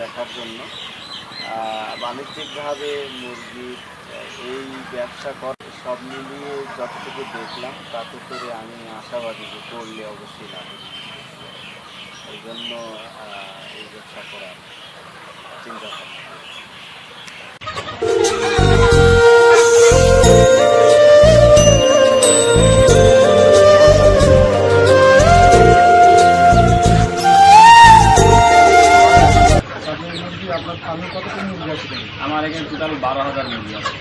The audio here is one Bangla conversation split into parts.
দেখার জন্য বাণিজ্যিকভাবে মুরগির এই ব্যবসা সব মিলিয়ে যতটুকু দেখলাম তাতে করে আমি আশাবাদী যে করলে অবশ্যই লাগে। এই জন্য এই ব্যবসা করার চিন্তা ভাবনা। আমার এখানে টোটাল 12,000 মুরগি আছে।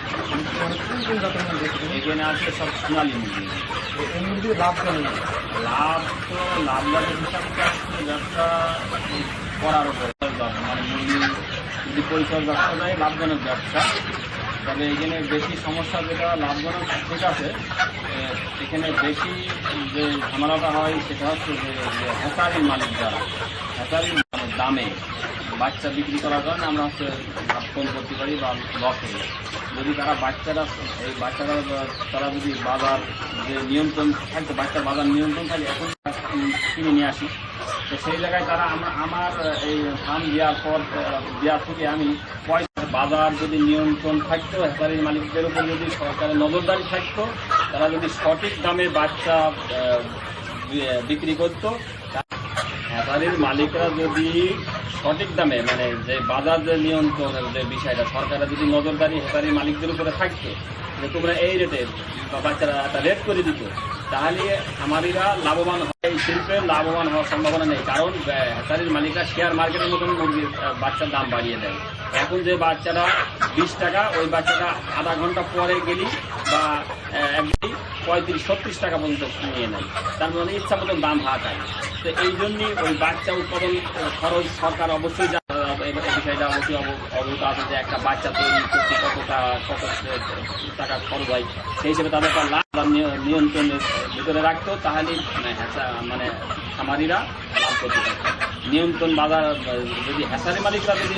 এখানে আছে সব সোনালি মুরগি। এই মুরগির লাভ কেমন? লাভ তো লাভের হিসাবটা আসলে ব্যবসা করার উপরে, মানে মুরগি যদি পরিচর্যা করা যায় লাভজনক ব্যবসা। তবে এখানে বেশি সমস্যা যেটা লাভজনক ঠিক আছে, এখানে বেশি যে ঝামেলাটা হয় সেটা হচ্ছে যে হ্যাচারির মালিক যারা, হ্যাচারির দামে বাচ্চা বিক্রি করার কারণে আমরা হচ্ছে ফোন করতে পারি বা লস হয়ে যায়। যদি তারা এই বাচ্চারা তারা যদি বাজার যে নিয়ন্ত্রণ থাকতো, বাচ্চার বাজার নিয়ন্ত্রণ থাকে, এখন কিনে নিয়ে আসি, তো সেই জায়গায় তারা আমার এই ফার্ম দেওয়ার থেকে আমি বাজার যদি নিয়ন্ত্রণ থাকতো, হ্যাচারির মালিকদের উপর যদি সরকারের নজরদারি থাকতো, তারা যদি সঠিক দামে বাচ্চা বিক্রি করতো, হ্যাচারির মালিকরা যদি সঠিক দামে, মানে যে বাজার যে নিয়ন্ত্রণের যে বিষয়টা সরকারের যদি নজরদারি হ্যাচারির মালিকদের উপরে থাকতো, যে তোমরা এই রেটে বাচ্চারা একটা রেট করে দিত, তাহলে খামারিরা লাভবান হয়। এই শিল্পের লাভবান হওয়ার সম্ভাবনা নেই, কারণ হ্যাচারির মালিকরা শেয়ার মার্কেটের মতন মুরগির বাচ্চার দাম বাড়িয়ে দেয়। এখন যে বাচ্চাটা 20 টাকা, ওই বাচ্চাটা আধা ঘন্টা পরে গেলি বা একদিন 35-36 টাকা পর্যন্ত নিয়ে নেয়, তার মানে ইচ্ছা মতন দাম হাঁকায়। তো এই জন্যই ওই বাচ্চা উৎপাদন খরচ সরকার অবশ্যই এই বিষয়টা অবশ্যই অবগত আছে যে একটা বাচ্চা তৈরি করতে কত টাকা খরচ হয়, সেই হিসেবে তাদের লাভ নিয়ন্ত্রণের ভিতরে রাখতো, তাহলে মানে খামারিরা লাভ করতে পারত। নিয়ন্ত্রণ বাজার যদি হ্যাচারি মালিকরা যদি